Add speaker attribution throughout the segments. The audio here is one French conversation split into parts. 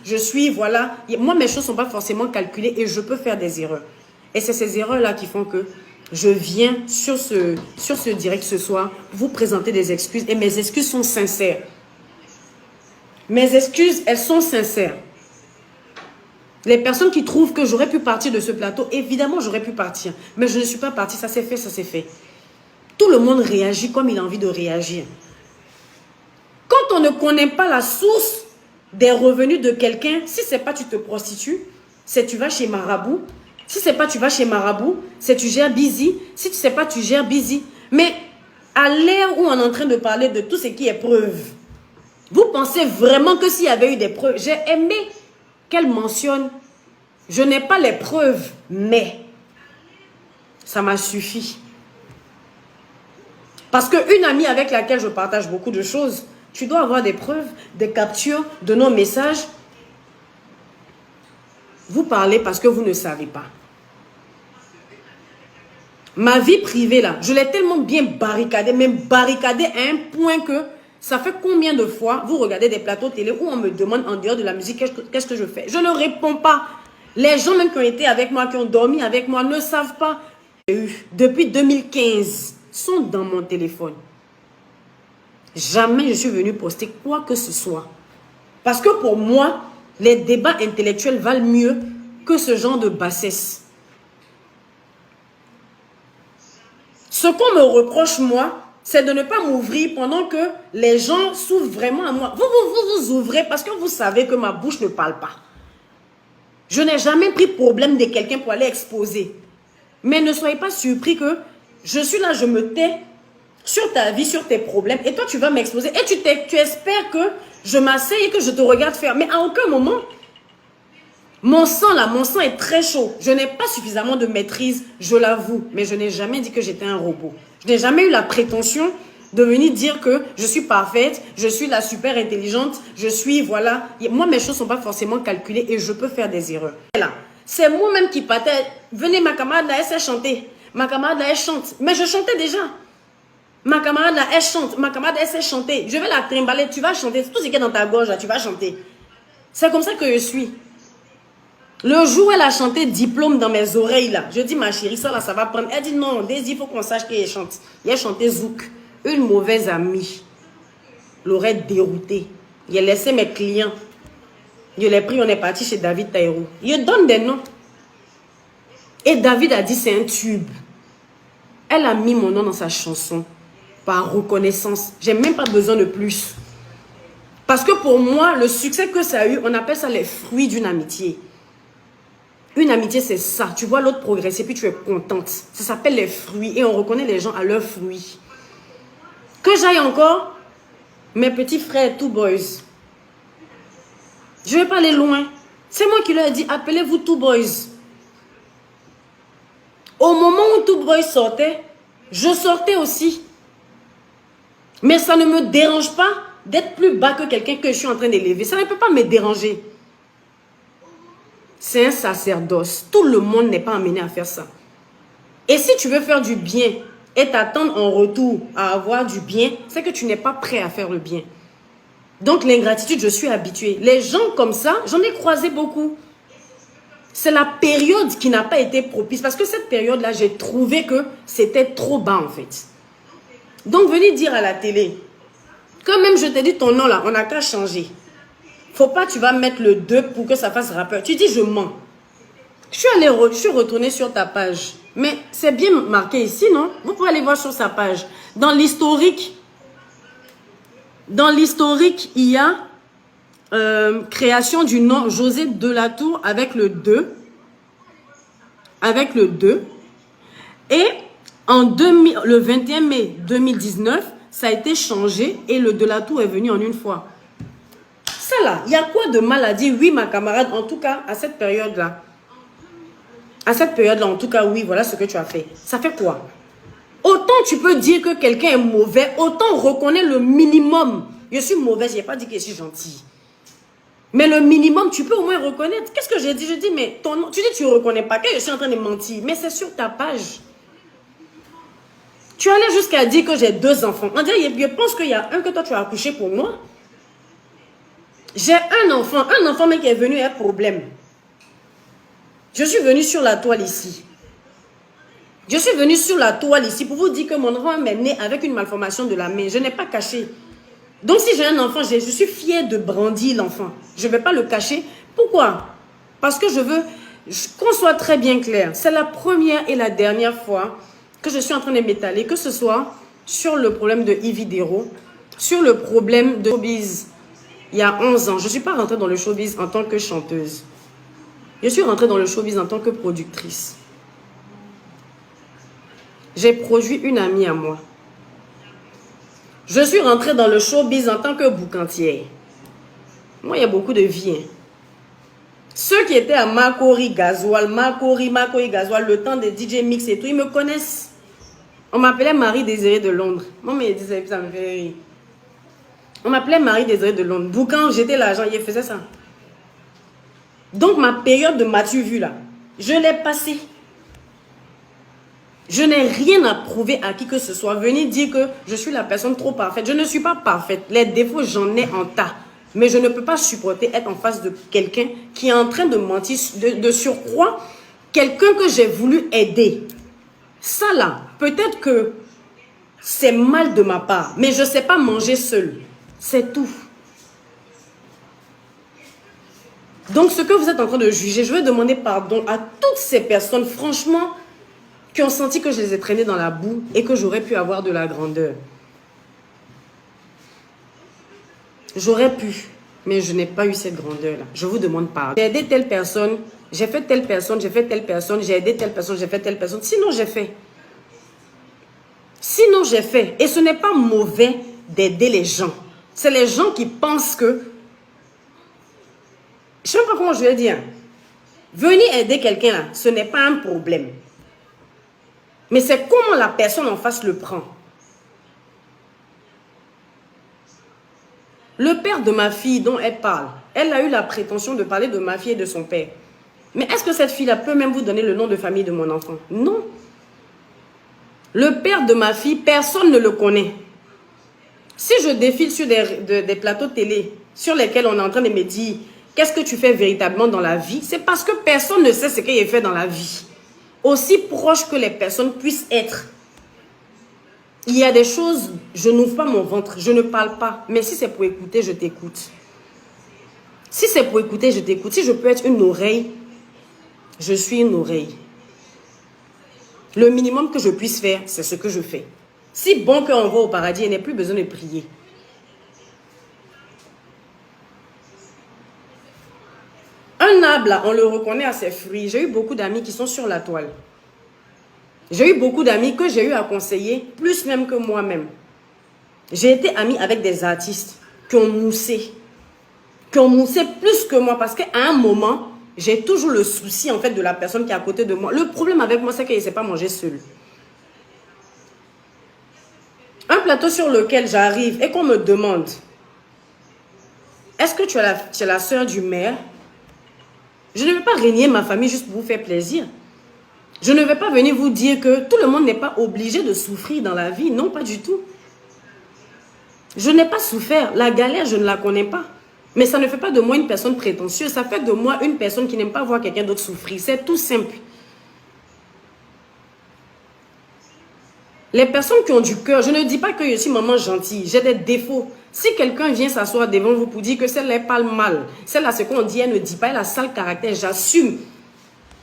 Speaker 1: je suis, voilà. Moi, mes choses ne sont pas forcément calculées et je peux faire des erreurs. Et c'est ces erreurs-là qui font que je viens sur ce direct ce soir vous présenter des excuses. Et mes excuses sont sincères. Mes excuses, elles sont sincères. Les personnes qui trouvent que j'aurais pu partir de ce plateau, évidemment, j'aurais pu partir. Mais je ne suis pas partie, ça s'est fait, ça s'est fait. Tout le monde réagit comme il a envie de réagir. Quand on ne connaît pas la source des revenus de quelqu'un, si ce n'est pas tu te prostitues, c'est tu vas chez Marabout. Si ce n'est pas tu vas chez Marabout, c'est tu gères busy. Si tu ne sais pas, tu gères busy. Mais à l'ère où on est en train de parler de tout ce qui est preuve, vous pensez vraiment que s'il y avait eu des preuves, j'ai aimé qu'elle mentionne, je n'ai pas les preuves, mais ça m'a suffi. Parce qu'une amie avec laquelle je partage beaucoup de choses, tu dois avoir des preuves, des captures de nos messages. Vous parlez parce que vous ne savez pas. Ma vie privée, là, je l'ai tellement bien barricadée, même barricadée à un point que ça fait combien de fois vous regardez des plateaux télé où on me demande en dehors de la musique qu'est-ce que je fais. Je ne réponds pas. Les gens même qui ont été avec moi, qui ont dormi avec moi, ne savent pas. Depuis 2015, sont dans mon téléphone. Jamais je suis venue poster quoi que ce soit. Parce que pour moi, les débats intellectuels valent mieux que ce genre de bassesse. Ce qu'on me reproche, moi, c'est de ne pas m'ouvrir pendant que les gens s'ouvrent vraiment à moi. Vous ouvrez parce que vous savez que ma bouche ne parle pas. Je n'ai jamais pris problème de quelqu'un pour aller exposer. Mais ne soyez pas surpris que je suis là, je me tais sur ta vie, sur tes problèmes. Et toi, tu vas m'exposer. Et tu espères que je m'asseye et que je te regarde faire. Mais à aucun moment, mon sang là, mon sang est très chaud. Je n'ai pas suffisamment de maîtrise, je l'avoue. Mais je n'ai jamais dit que j'étais un robot. Je n'ai jamais eu la prétention de venir dire que je suis parfaite, je suis la super intelligente, je suis, voilà. Moi, mes choses ne sont pas forcément calculées et je peux faire des erreurs. C'est moi-même qui partais. Venez, ma camarade là, elle sait chanter. Ma camarade là, elle chante. Mais je chantais déjà. Ma camarade là, elle chante. Ma camarade, elle sait chanter. Je vais la trimballer, tu vas chanter. Tout ce qui est dans ta gorge là, tu vas chanter. C'est comme ça que je suis. Le jour où elle a chanté diplôme dans mes oreilles là, je dis ma chérie, ça là, ça va prendre. Elle dit non, Daisy, il faut qu'on sache qu'elle chante. Il a chanté Zouk. Une mauvaise amie l'aurait déroutée. Il a laissé mes clients. Je l'ai pris, on est parti chez David Taïrou. Il donne des noms. Et David a dit c'est un tube. Elle a mis mon nom dans sa chanson par reconnaissance. J'ai même pas besoin de plus. Parce que pour moi, le succès que ça a eu, on appelle ça les fruits d'une amitié. Une amitié, c'est ça. Tu vois l'autre progresser, puis tu es contente. Ça s'appelle les fruits. Et on reconnaît les gens à leurs fruits. Que j'aille encore, mes petits frères, Two Boys. Je ne vais pas aller loin. C'est moi qui leur ai dit, appelez-vous Two Boys. Au moment où Two Boys sortait, je sortais aussi. Mais ça ne me dérange pas d'être plus bas que quelqu'un que je suis en train d'élever. Ça ne peut pas me déranger. C'est un sacerdoce. Tout le monde n'est pas amené à faire ça. Et si tu veux faire du bien et t'attendre en retour à avoir du bien, c'est que tu n'es pas prêt à faire le bien. Donc l'ingratitude, je suis habituée. Les gens comme ça, j'en ai croisé beaucoup. C'est la période qui n'a pas été propice. Parce que cette période-là, j'ai trouvé que c'était trop bas en fait. Donc venez dire à la télé, quand même je t'ai dit ton nom là, on n'a qu'à changer. Faut pas tu vas mettre le 2 pour que ça fasse rappeur. Tu dis je mens. Je suis retournée sur ta page. Mais c'est bien marqué ici, non? Vous pouvez aller voir sur sa page. Dans l'historique, il y a création du nom José Delatour avec le 2. Avec le 2. Et le 21 mai 2019, ça a été changé et le Delatour est venu en une fois. Ça là, il y a quoi de mal à dire oui ma camarade, en tout cas à cette période-là. À cette période-là, en tout cas, oui, voilà ce que tu as fait. Ça fait quoi? Autant tu peux dire que quelqu'un est mauvais, autant reconnaître le minimum. Je suis mauvaise, je n'ai pas dit que je suis gentille. Mais le minimum, tu peux au moins reconnaître. Qu'est-ce que j'ai dit? Je dis, mais ton nom, tu dis que tu ne reconnais pas que je suis en train de mentir. Mais c'est sur ta page. Tu allais jusqu'à dire que j'ai 2 enfants. On dirait, je pense qu'il y a un que toi tu as accouché pour moi. J'ai un enfant mais qui est venu un problème. Je suis venue sur la toile ici. Je suis venue sur la toile ici pour vous dire que mon enfant m'est né avec une malformation de la main. Je n'ai pas caché. Donc si j'ai un enfant, je suis fière de brandir l'enfant. Je ne vais pas le cacher. Pourquoi? Parce que je veux qu'on soit très bien clair. C'est la première et la dernière fois que je suis en train de m'étaler, que ce soit sur le problème de Ividero, sur le problème de showbiz. Il y a 11 ans, je ne suis pas rentrée dans le showbiz en tant que chanteuse. Je suis rentrée dans le showbiz en tant que productrice. J'ai produit une amie à moi. Je suis rentrée dans le showbiz en tant que boucantière. Moi, il y a beaucoup de vie. Hein. Ceux qui étaient à Makori Gasoil, Makori Gasoil, le temps des DJ Mix et tout, ils me connaissent. On m'appelait Marie-Désirée de Londres. Moi, mais ça me fait rire. On m'appelait Marie-Désirée de Londres. Boucan, j'étais l'agent, il faisait ça. Donc, ma période de m'as-tu vu là, je l'ai passée. Je n'ai rien à prouver à qui que ce soit. Venez dire que je suis la personne trop parfaite. Je ne suis pas parfaite. Les défauts, j'en ai en tas. Mais je ne peux pas supporter être en face de quelqu'un qui est en train de mentir, de surcroît, quelqu'un que j'ai voulu aider. Ça là, peut-être que c'est mal de ma part, mais je ne sais pas manger seule. C'est tout. Donc, ce que vous êtes en train de juger, je vais demander pardon à toutes ces personnes, franchement, qui ont senti que je les ai traînés dans la boue et que j'aurais pu avoir de la grandeur. J'aurais pu, mais je n'ai pas eu cette grandeur-là. Je vous demande pardon. J'ai aidé telle personne, j'ai fait telle personne, j'ai fait telle personne, j'ai aidé telle personne, j'ai fait telle personne. Sinon, j'ai fait. Sinon, j'ai fait. Et ce n'est pas mauvais d'aider les gens. C'est les gens qui pensent que... Je ne sais pas comment je vais dire. Venir aider quelqu'un, là, ce n'est pas un problème. Mais c'est comment la personne en face le prend. Le père de ma fille dont elle parle, elle a eu la prétention de parler de ma fille et de son père. Mais est-ce que cette fille-là peut même vous donner le nom de famille de mon enfant? Non. Le père de ma fille, personne ne le connaît. Si je défile sur des plateaux télé sur lesquels on est en train de me dire qu'est-ce que tu fais véritablement dans la vie, c'est parce que personne ne sait ce qu'il fait dans la vie. Aussi proche que les personnes puissent être. Il y a des choses, je n'ouvre pas mon ventre, je ne parle pas. Mais si c'est pour écouter, je t'écoute. Si c'est pour écouter, je t'écoute. Si je peux être une oreille, je suis une oreille. Le minimum que je puisse faire, c'est ce que je fais. Si bon cœur on va au paradis, il n'y a plus besoin de prier. Un arbre, là, on le reconnaît à ses fruits. J'ai eu beaucoup d'amis qui sont sur la toile. J'ai eu beaucoup d'amis que j'ai eu à conseiller, plus même que moi-même. J'ai été amie avec des artistes qui ont moussé plus que moi parce qu'à un moment, j'ai toujours le souci en fait de la personne qui est à côté de moi. Le problème avec moi, c'est qu'elle ne sait pas manger seule. Un plateau sur lequel j'arrive et qu'on me demande est-ce que tu es la sœur du maire? Je ne vais pas régner ma famille juste pour vous faire plaisir. Je ne vais pas venir vous dire que tout le monde n'est pas obligé de souffrir dans la vie. Non, pas du tout. Je n'ai pas souffert. La galère, je ne la connais pas. Mais ça ne fait pas de moi une personne prétentieuse. Ça fait de moi une personne qui n'aime pas voir quelqu'un d'autre souffrir. C'est tout simple. Les personnes qui ont du cœur, je ne dis pas que je suis maman gentille. J'ai des défauts. Si quelqu'un vient s'asseoir devant vous pour dire que celle-là parle mal, celle-là, c'est qu'on dit, elle ne dit pas, elle a sale caractère, j'assume.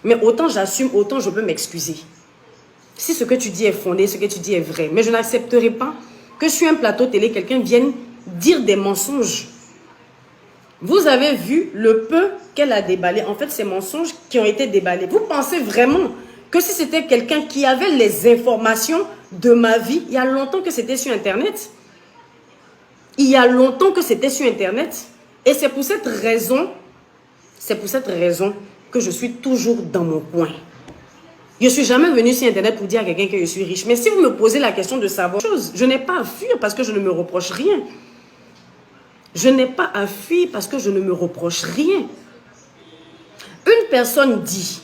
Speaker 1: Mais autant j'assume, autant je peux m'excuser. Si ce que tu dis est fondé, ce que tu dis est vrai. Mais je n'accepterai pas que sur un plateau télé, quelqu'un vienne dire des mensonges. Vous avez vu le peu qu'elle a déballé. En fait, ces mensonges qui ont été déballés. Vous pensez vraiment que si c'était quelqu'un qui avait les informations de ma vie, il y a longtemps que c'était sur Internet. Il y a longtemps que c'était sur Internet. Et c'est pour cette raison que je suis toujours dans mon coin. Je ne suis jamais venue sur Internet pour dire à quelqu'un que je suis riche. Mais si vous me posez la question de savoir chose, je n'ai pas à fuir parce que je ne me reproche rien. Je n'ai pas à fuir parce que je ne me reproche rien. Une personne dit,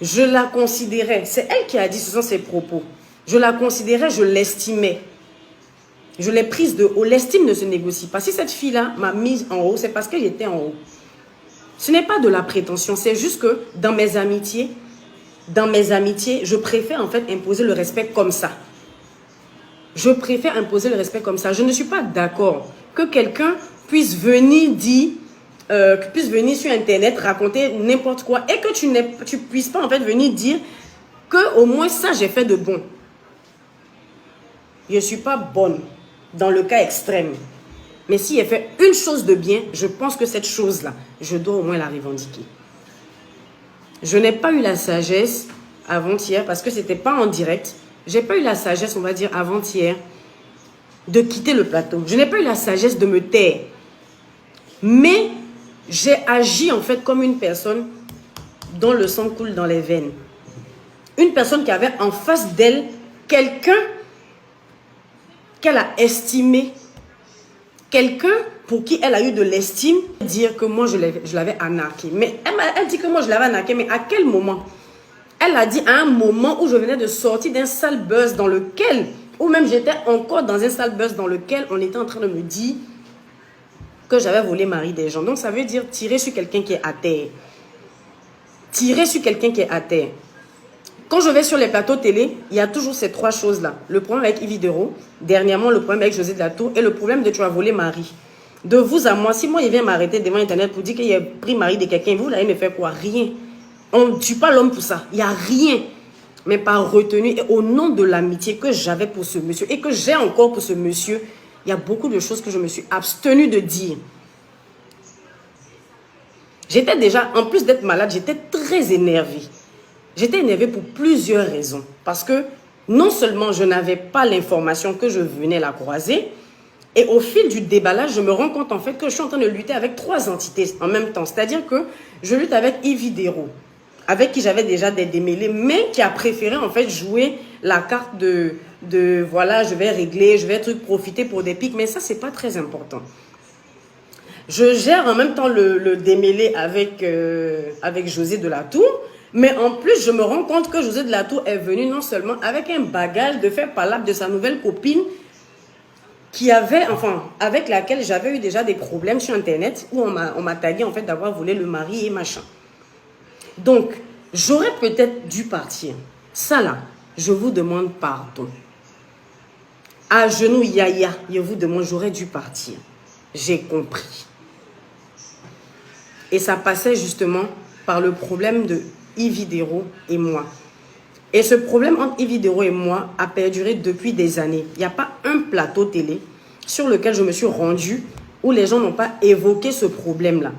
Speaker 1: je la considérais, c'est elle qui a dit, ce sont ses propos. Je la considérais, je l'estimais. Je l'ai prise de haut. L'estime ne se négocie pas. Si cette fille-là m'a mise en haut, c'est parce que j'étais en haut. Ce n'est pas de la prétention, c'est juste que dans mes amitiés, je préfère en fait imposer le respect comme ça. Je préfère imposer le respect comme ça. Je ne suis pas d'accord que quelqu'un puisse venir dire, puisse venir sur Internet raconter n'importe quoi et que tu puisses pas en fait venir dire que au moins ça j'ai fait de bon. Je ne suis pas bonne dans le cas extrême. Mais si elle fait une chose de bien, je pense que cette chose-là, je dois au moins la revendiquer. Je n'ai pas eu la sagesse avant-hier, parce que ce n'était pas en direct. J'ai pas eu la sagesse, on va dire, avant-hier, de quitter le plateau. Je n'ai pas eu la sagesse de me taire. Mais j'ai agi en fait comme une personne dont le sang coule dans les veines. Une personne qui avait en face d'elle quelqu'un qu'elle a estimé, quelqu'un pour qui elle a eu de l'estime, dire que moi je l'avais arnaqué. Mais elle dit que moi je l'avais arnaqué, mais à quel moment? Elle a dit à un moment où je venais de sortir d'un sale buzz dans lequel, ou même j'étais encore dans un sale buzz dans lequel on était en train de me dire que j'avais volé mari des gens. Donc ça veut dire tirer sur quelqu'un qui est à terre. Tirer sur quelqu'un qui est à terre. Quand je vais sur les plateaux télé, il y a toujours ces trois choses-là. Le problème avec Yves Dero, dernièrement le problème avec José de la Tour et le problème de tu as volé mari. De vous à moi, si moi il vient m'arrêter devant Internet pour dire qu'il a pris mari de quelqu'un, vous allez me faire quoi? Rien. On ne tue pas l'homme pour ça. Il n'y a rien. Mais par retenue et au nom de l'amitié que j'avais pour ce monsieur et que j'ai encore pour ce monsieur, il y a beaucoup de choses que je me suis abstenue de dire. J'étais déjà, en plus d'être malade, j'étais très énervée. J'étais énervée pour plusieurs raisons. Parce que non seulement je n'avais pas l'information que je venais la croiser, et au fil du déballage, je me rends compte en fait que je suis en train de lutter avec trois entités en même temps. C'est-à-dire que je lutte avec Yves Dero, avec qui j'avais déjà des démêlés, mais qui a préféré en fait jouer la carte de voilà, je vais régler, je vais profiter pour des pics, mais ça, c'est pas très important. Je gère en même temps le démêlé avec José de la Tour, mais en plus, je me rends compte que José de la Tour est venu non seulement avec un bagage de faire palabre de sa nouvelle copine, qui avait, enfin, avec laquelle j'avais eu déjà des problèmes sur Internet, où on m'a tagué en fait d'avoir volé le mari et machin. Donc, j'aurais peut-être dû partir. Ça là, je vous demande pardon. À genoux, yaya, je vous demande, j'aurais dû partir. J'ai compris. Et ça passait justement par le problème de Yves Dero et moi. Et ce problème entre Yves Dero et moi a perduré depuis des années. Il n'y a pas un plateau télé sur lequel je me suis rendue où les gens n'ont pas évoqué ce problème-là.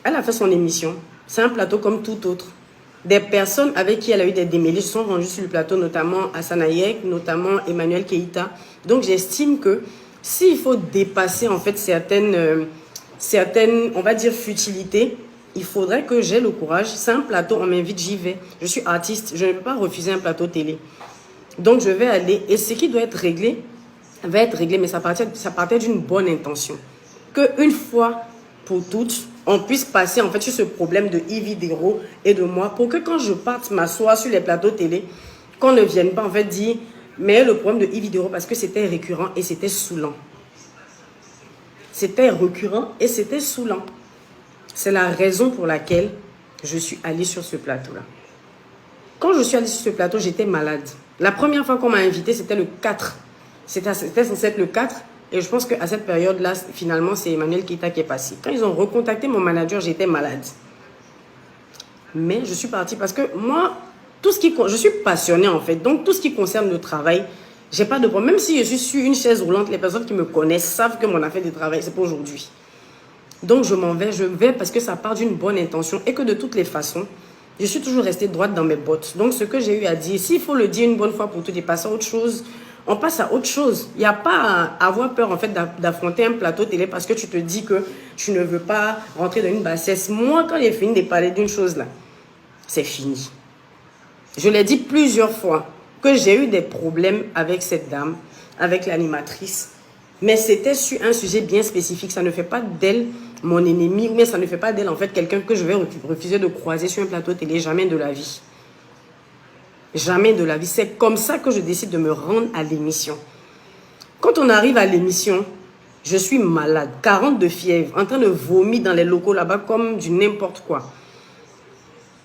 Speaker 1: Elle a fait son émission. C'est un plateau comme tout autre. Des personnes avec qui elle a eu des démêlés se sont rendues sur le plateau, notamment Hassan Hayek, notamment Emmanuel Keïta. Donc j'estime que s'il faut dépasser en fait certaines, on va dire, futilités, il faudrait que j'ai le courage. C'est un plateau, on m'invite, j'y vais. Je suis artiste, je ne peux pas refuser un plateau télé. Donc je vais aller, et ce qui doit être réglé, va être réglé, mais ça partait d'une bonne intention. Qu'une fois pour toutes, on puisse passer en fait sur ce problème de Yves Dero et de moi, pour que quand je parte m'asseoir sur les plateaux télé, qu'on ne vienne pas en fait dire, mais le problème de Yves Dero, parce que c'était récurrent et c'était saoulant. C'était récurrent et c'était saoulant. C'est la raison pour laquelle je suis allée sur ce plateau-là. Quand je suis allée sur ce plateau, j'étais malade. La première fois qu'on m'a invitée, c'était le 4. C'était censé être le 4. Et je pense qu'à cette période-là, finalement, c'est Emmanuel Keïta qui est passé. Quand ils ont recontacté mon manager, j'étais malade. Mais je suis partie parce que moi, je suis passionnée en fait. Donc, tout ce qui concerne le travail, j'ai pas de problème. Même si je suis sur une chaise roulante, les personnes qui me connaissent savent que mon affaire de travail, c'est pour aujourd'hui. Donc, je vais parce que ça part d'une bonne intention et que de toutes les façons, je suis toujours restée droite dans mes bottes. Donc, ce que j'ai eu à dire, s'il faut le dire une bonne fois pour toutes et passer à autre chose, on passe à autre chose. Il n'y a pas à avoir peur en fait d'affronter un plateau télé parce que tu te dis que tu ne veux pas rentrer dans une bassesse. Moi, quand j'ai fini de parler d'une chose là, c'est fini. Je l'ai dit plusieurs fois que j'ai eu des problèmes avec cette dame, avec l'animatrice. Mais c'était sur un sujet bien spécifique. Ça ne fait pas d'elle mon ennemi, mais ça ne fait pas d'elle en fait quelqu'un que je vais refuser de croiser sur un plateau télé, jamais de la vie. Jamais de la vie. C'est comme ça que je décide de me rendre à l'émission. Quand on arrive à l'émission, je suis malade, 40 de fièvre, en train de vomir dans les locaux là-bas comme du n'importe quoi.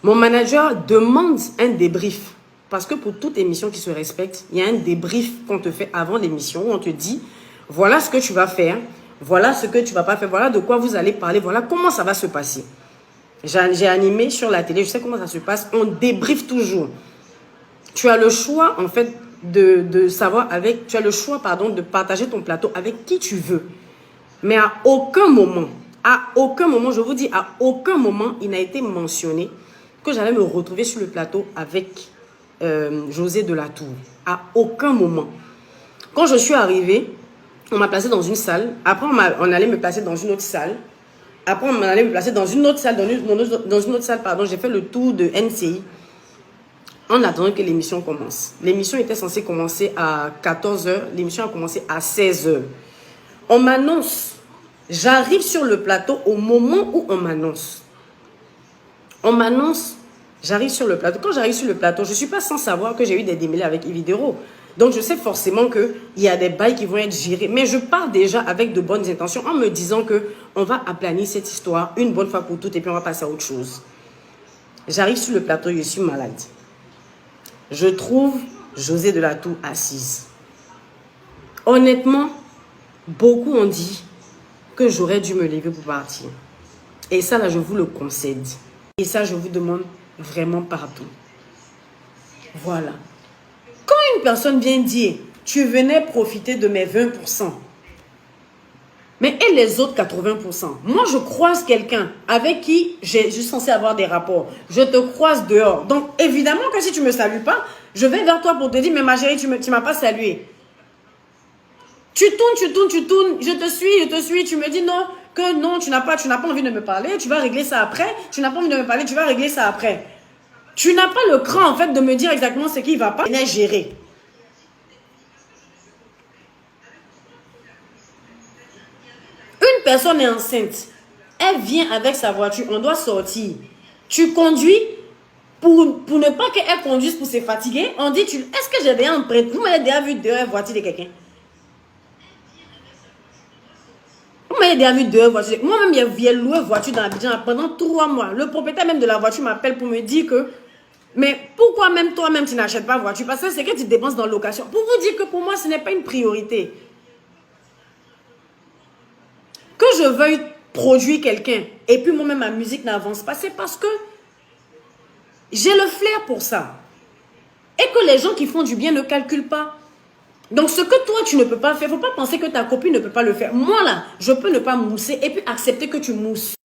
Speaker 1: Mon manager demande un débrief. Parce que pour toute émission qui se respecte, il y a un débrief qu'on te fait avant l'émission où on te dit, voilà ce que tu vas faire, voilà ce que tu ne vas pas faire, voilà de quoi vous allez parler, voilà comment ça va se passer. J'ai animé sur la télé, je sais comment ça se passe, on débriefe toujours. Tu as le choix en fait de savoir avec, tu as le choix pardon de partager ton plateau avec qui tu veux. Mais à aucun moment, je vous dis, à aucun moment, il n'a été mentionné que j'allais me retrouver sur le plateau avec José de la Tour. À aucun moment. Quand je suis arrivée, on m'a placée dans une salle. Après, on allait me placer dans une autre salle. Après, on allait me placer dans une autre salle. Dans une autre salle, pardon. J'ai fait le tour de NCI en attendant que l'émission commence. L'émission était censée commencer à 14 h. L'émission a commencé à 16 h. On m'annonce. J'arrive sur le plateau au moment où on m'annonce. On m'annonce. J'arrive sur le plateau. Quand j'arrive sur le plateau, je ne suis pas sans savoir que j'ai eu des démêlés avec Ividero. Donc, je sais forcément qu'il y a des bails qui vont être gérés. Mais je pars déjà avec de bonnes intentions en me disant qu'on va aplanir cette histoire une bonne fois pour toutes et puis on va passer à autre chose. J'arrive sur le plateau, je suis malade. Je trouve José de la Tour assise. Honnêtement, beaucoup ont dit que j'aurais dû me lever pour partir. Et ça, là, je vous le concède. Et ça, je vous demande vraiment pardon. Voilà. Quand une personne vient dire, tu venais profiter de mes 20%, mais et les autres 80%, moi je croise quelqu'un avec qui je suis censé avoir des rapports. Je te croise dehors. Donc évidemment que si tu ne me salues pas, je vais vers toi pour te dire, mais ma chérie, tu ne m'as pas salué. Tu tournes, je te suis, tu me dis non, que non, tu n'as pas envie de me parler, tu vas régler ça après. Tu n'as pas envie de me parler, tu vas régler ça après. Tu n'as pas le cran en fait de me dire exactement ce qui ne va pas. Il est géré. Une personne est enceinte, elle vient avec sa voiture, on doit sortir. Tu conduis pour ne pas qu'elle conduise pour se fatiguer. On dit, est-ce que j'ai déjà emprunté? Vous m'avez déjà vu dehors voiture de quelqu'un? Vous m'avez déjà vu dehors voiture. Moi-même, j'ai loué voiture dans Abidjan pendant 3 mois. Le propriétaire même de la voiture m'appelle pour me dire que, mais pourquoi même toi-même tu n'achètes pas voiture? Parce que c'est que tu dépenses dans la location. Pour vous dire que pour moi, ce n'est pas une priorité. Que je veuille produire quelqu'un et puis moi-même ma musique n'avance pas, c'est parce que j'ai le flair pour ça. Et que les gens qui font du bien ne calculent pas. Donc ce que toi tu ne peux pas faire, il ne faut pas penser que ta copine ne peut pas le faire. Moi là, je peux ne pas mousser et puis accepter que tu mousses.